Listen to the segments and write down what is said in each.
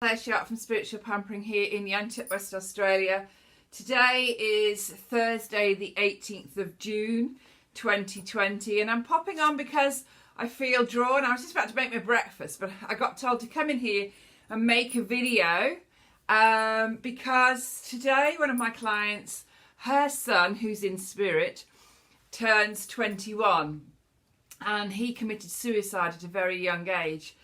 Claire Sharp from Spiritual Pampering here in Yanchep, West Australia. Today is Thursday the 18th of June 2020 and I'm popping on because I feel drawn. I was just about to make my breakfast but I got told to come in here and make a video because today one of my clients, her son who's in spirit, turns 21 and he committed suicide at a very young age.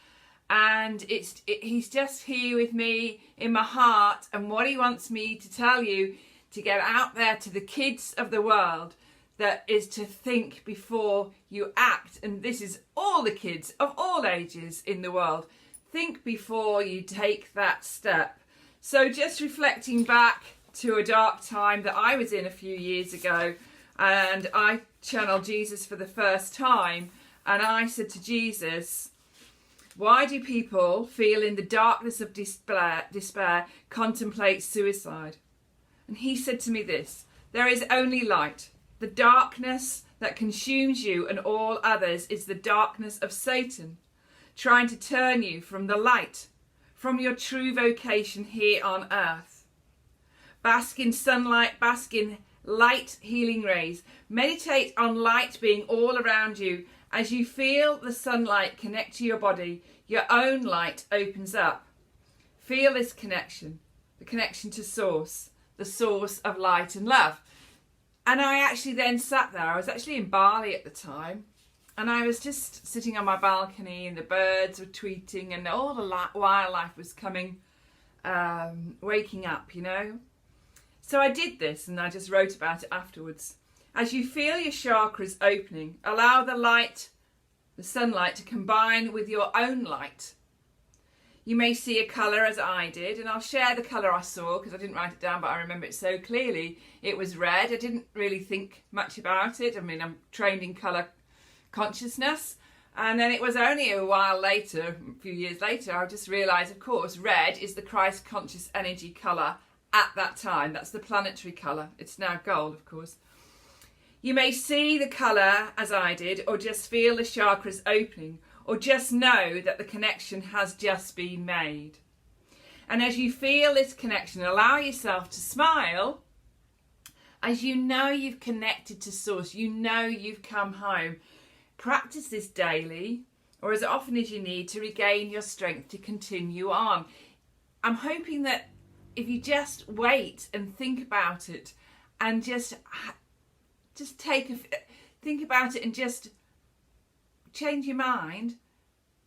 And he's just here with me in my heart, and what he wants me to tell you, to get out there to the kids of the world, that is to think before you act. And this is all the kids of all ages in the world. Think before you take that step. So just reflecting back to a dark time that I was in a few years ago, and I channeled Jesus for the first time, and I said to Jesus, why do people feel in the darkness of despair contemplate suicide? And he said to me this: there is only light. The darkness that consumes you and all others is the darkness of Satan, trying to turn you from the light, from your true vocation here on earth. Bask in sunlight, bask in light healing rays. Meditate on light being all around you. As you feel the sunlight connect to your body, your own light opens up. Feel this connection, the connection to source, the source of light and love. And I actually then sat there. I was actually in Bali at the time, and I was just sitting on my balcony, and the birds were tweeting, and all the wildlife was coming, waking up, you know. So I did this, and I just wrote about it afterwards. As you feel your chakras opening, allow the light, the sunlight, to combine with your own light. You may see a colour as I did, and I'll share the colour I saw because I didn't write it down, but I remember it so clearly. It was red. I didn't really think much about it. I mean, I'm trained in colour consciousness. And then it was only a while later, a few years later, I just realised, of course, red is the Christ conscious energy colour at that time. That's the planetary colour. It's now gold, of course. You may see the colour as I did, or just feel the chakras opening, or just know that the connection has just been made. And as you feel this connection, allow yourself to smile as you know you've connected to source, you know you've come home. Practice this daily, or as often as you need, to regain your strength to continue on. I'm hoping that if you just wait and think about it and just think about it and just change your mind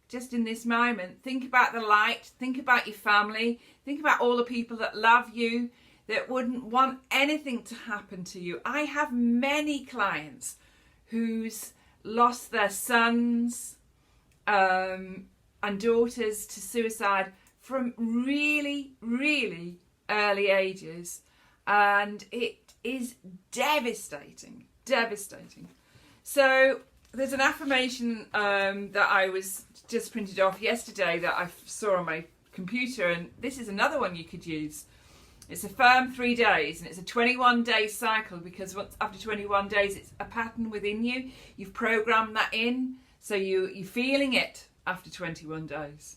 just in this moment. Think about the light, think about your family, think about all the people that love you, that wouldn't want anything to happen to you. I have many clients who's lost their sons and daughters to suicide from really, really early ages, and it is devastating. So there's an affirmation that I was just printed off yesterday that I saw on my computer, and this is another one you could use. It's a firm 3 days, and it's a 21-day cycle, because after 21 days it's a pattern within you. You've programmed that in, so you're feeling it after 21 days.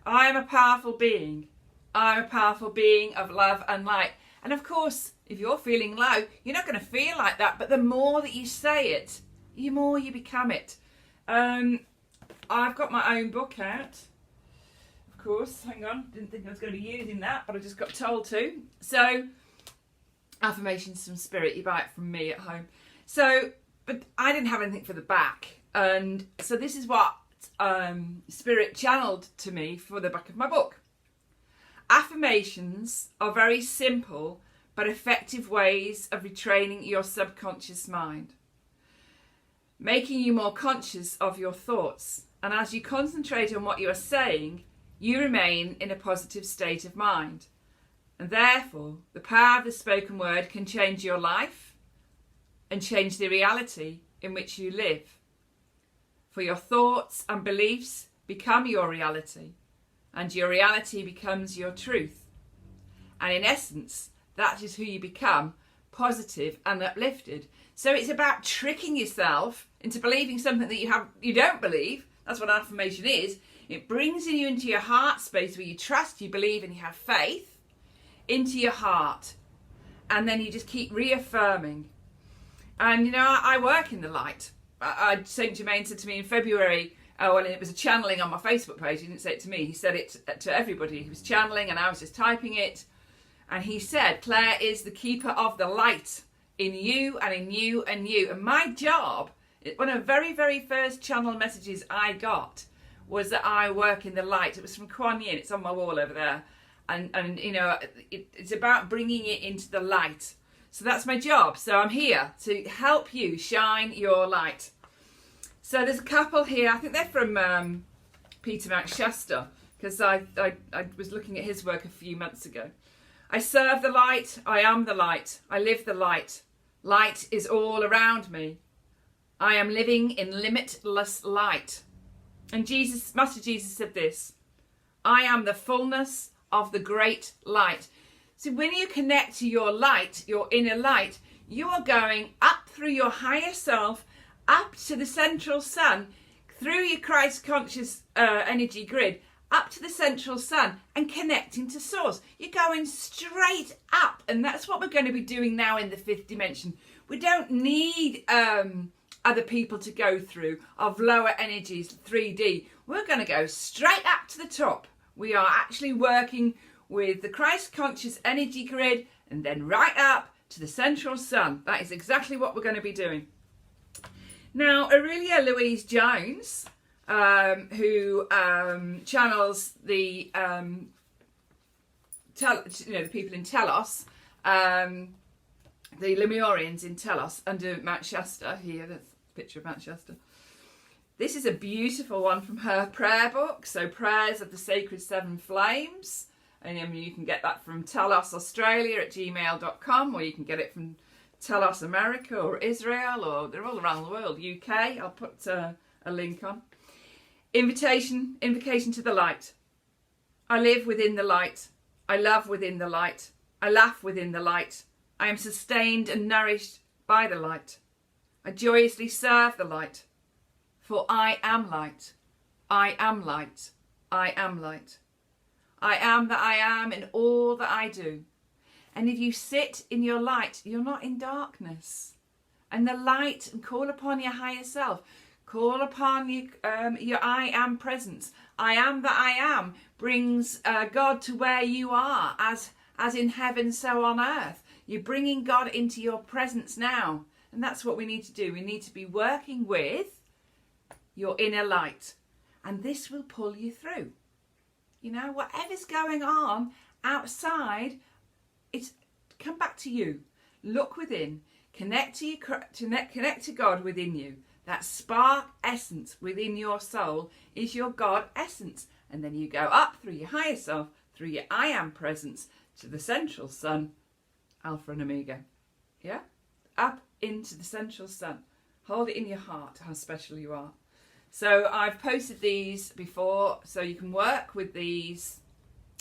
I am a powerful being. I am a powerful being of love and light. And of course, if you're feeling low, you're not going to feel like that. But the more that you say it, the more you become it. I've got my own book out. Of course, hang on. Didn't think I was going to be using that, but I just got told to. So, affirmations from spirit. You buy it from me at home. So, but I didn't have anything for the back. And so this is what spirit channeled to me for the back of my book. Affirmations are very simple but effective ways of retraining your subconscious mind, making you more conscious of your thoughts. And as you concentrate on what you are saying, you remain in a positive state of mind. And therefore, the power of the spoken word can change your life and change the reality in which you live. For your thoughts and beliefs become your reality, and your reality becomes your truth. And in essence, that is who you become, positive and uplifted. So it's about tricking yourself into believing something that you don't believe. That's what affirmation is. It brings you into your heart space where you trust, you believe, and you have faith into your heart. And then you just keep reaffirming. And, you know, I work in the light. St. Germain said to me in February, well, it was a channeling on my Facebook page. He didn't say it to me. He said it to everybody. He was channeling and I was just typing it. And he said, Claire is the keeper of the light in you and in you and you. And my job, one of the very, very first channel messages I got was that I work in the light. It was from Quan Yin. It's on my wall over there. And you know, it's about bringing it into the light. So that's my job. So I'm here to help you shine your light. So there's a couple here. I think they're from Peter Manchester, because I was looking at his work a few months ago. I serve the light. I am the light. I live the light. Light is all around me. I am living in limitless light. And Master Jesus said this: I am the fullness of the great light. So when you connect to your light, your inner light, you are going up through your higher self, up to the central sun, through your Christ conscious energy grid, up to the central sun and connecting to source. You're going straight up, and that's what we're going to be doing now in the fifth dimension. We don't need other people to go through of lower energies, 3D. We're going to go straight up to the top. We are actually working with the Christ conscious energy grid and then right up to the central sun. That is exactly what we're going to be doing. Now, Aurelia Louise Jones, who channels the the people in Telos, the Lemurians in Telos under Mount Shasta. Here, that's a picture of Mount Shasta. This is a beautiful one from her prayer book. So, Prayers of the Sacred Seven Flames. And you can get that from Telos Australia at gmail.com, or you can get it from Telos America or Israel, or they're all around the world. UK, I'll put a link on. Invocation to the light. I live within the light. I love within the light. I laugh within the light. I am sustained and nourished by the light. I joyously serve the light. For I am light. I am light. I am light. I am that I am in all that I do. And if you sit in your light, you're not in darkness. And the light, and call upon your higher self. Call upon your I am presence. I am that I am brings God to where you are, as in heaven, so on earth. You're bringing God into your presence now. And that's what we need to do. We need to be working with your inner light. And this will pull you through. You know, whatever's going on outside, it's come back to you. Look within. Connect to God within you. That spark essence within your soul is your God essence. And then you go up through your higher self, through your I am presence, to the central sun, Alpha and Omega. Yeah? Up into the central sun. Hold it in your heart how special you are. So I've posted these before, so you can work with these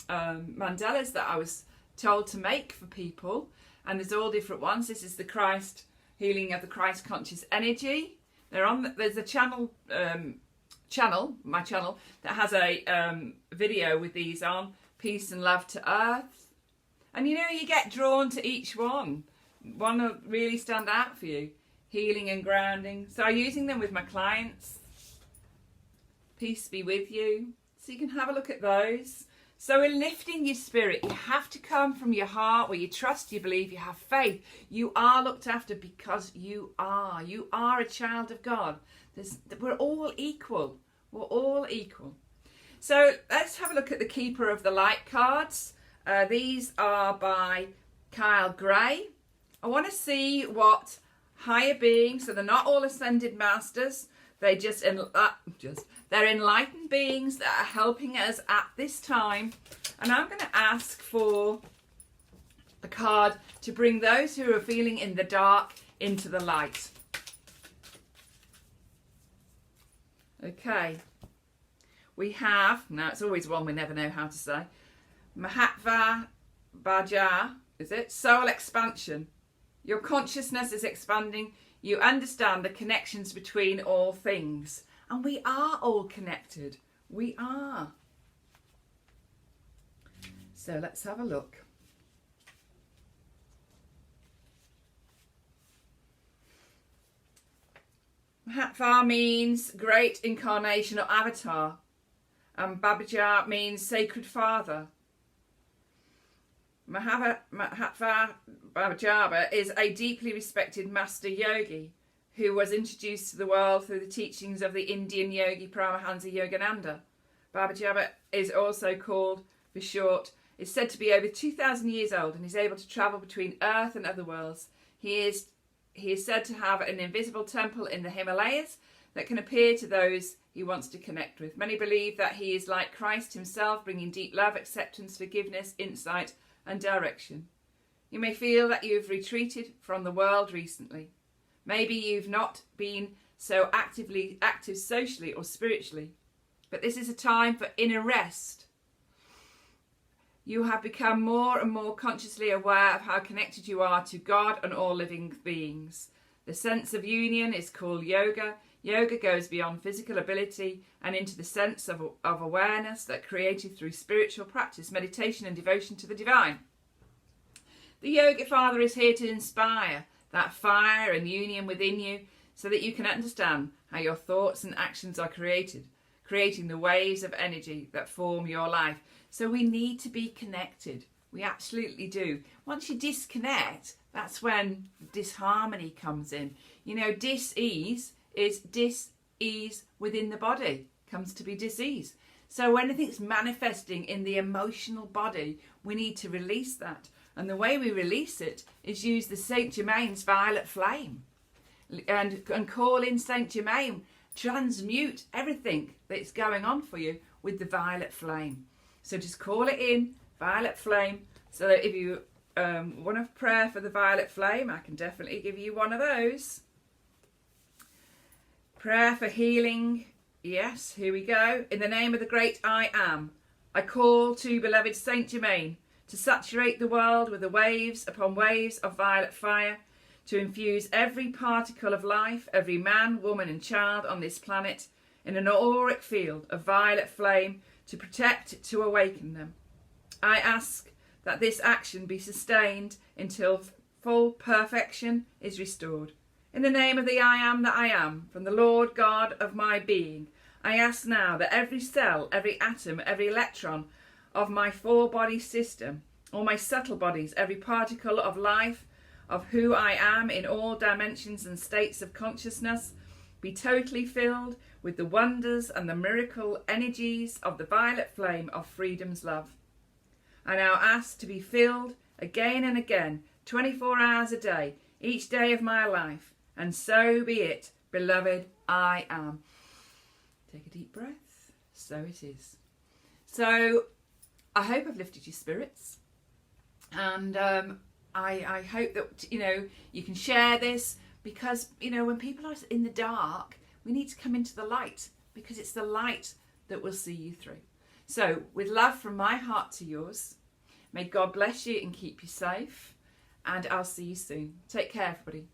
mandalas that I was told to make for people. And there's all different ones. This is the Christ healing of the Christ conscious energy. There's a channel, my channel, that has a video with these on. Peace and love to earth. And you know, you get drawn to each one. One will really stand out for you. Healing and grounding. So I'm using them with my clients. Peace be with you. So you can have a look at those. So in lifting your spirit, you have to come from your heart where you trust, you believe, you have faith. You are looked after because you are. You are a child of God. We're all equal. We're all equal. So let's have a look at the Keeper of the Light cards. These are by Kyle Gray. I want to see what higher beings, so they're not all ascended masters. They're they're enlightened beings that are helping us at this time. And I'm going to ask for a card to bring those who are feeling in the dark into the light. Okay. We have, now it's always one we never know how to say, Mahatma Bhaja, is it? Soul expansion. Your consciousness is expanding. You understand the connections between all things. And we are all connected. We are. So let's have a look. Mahatma means great incarnation or avatar, and Babaja means sacred father. Mahatma Babajaba is a deeply respected master yogi who was introduced to the world through the teachings of the Indian yogi Paramahansa Yogananda. Babajaba is also called, for short, is said to be over 2,000 years old and is able to travel between Earth and other worlds. He is said to have an invisible temple in the Himalayas that can appear to those he wants to connect with. Many believe that he is like Christ himself, bringing deep love, acceptance, forgiveness, insight and direction. You may feel that you have retreated from the world recently. Maybe you've not been so active socially or spiritually, but this is a time for inner rest. You have become more and more consciously aware of how connected you are to God and all living beings. The sense of union is called yoga. Yoga goes beyond physical ability and into the sense of awareness that created through spiritual practice, meditation and devotion to the divine. The Yogi Father is here to inspire that fire and union within you so that you can understand how your thoughts and actions are creating the waves of energy that form your life. So we need to be connected. We absolutely do. Once you disconnect, that's when disharmony comes in. You know, dis-ease is dis-ease within the body, comes to be dis-ease. So when anything's manifesting in the emotional body, we need to release that. And the way we release it is use the Saint Germain's violet flame and call in Saint Germain. Transmute everything that's going on for you with the violet flame. So just call it in, violet flame. So that if you want a prayer for the violet flame, I can definitely give you one of those. Prayer for healing. Yes, here we go. In the name of the great I Am, I call to beloved Saint Germain to saturate the world with the waves upon waves of violet fire, to infuse every particle of life, every man, woman and child on this planet in an auric field of violet flame, to protect, to awaken them. I ask that this action be sustained until full perfection is restored. In the name of the I Am that I Am, from the Lord God of my being, I ask now that every cell, every atom, every electron of my four-body system, all my subtle bodies, every particle of life, of who I am in all dimensions and states of consciousness, be totally filled with the wonders and the miracle energies of the violet flame of freedom's love. I now ask to be filled again and again, 24 hours a day, each day of my life, and so be it, beloved I Am. Take a deep breath. So it is. So I hope I've lifted your spirits, and I hope that, you know, you can share this, because, you know, when people are in the dark, we need to come into the light, because it's the light that will see you through. So with love from my heart to yours, may God bless you and keep you safe, and I'll see you soon. Take care, everybody.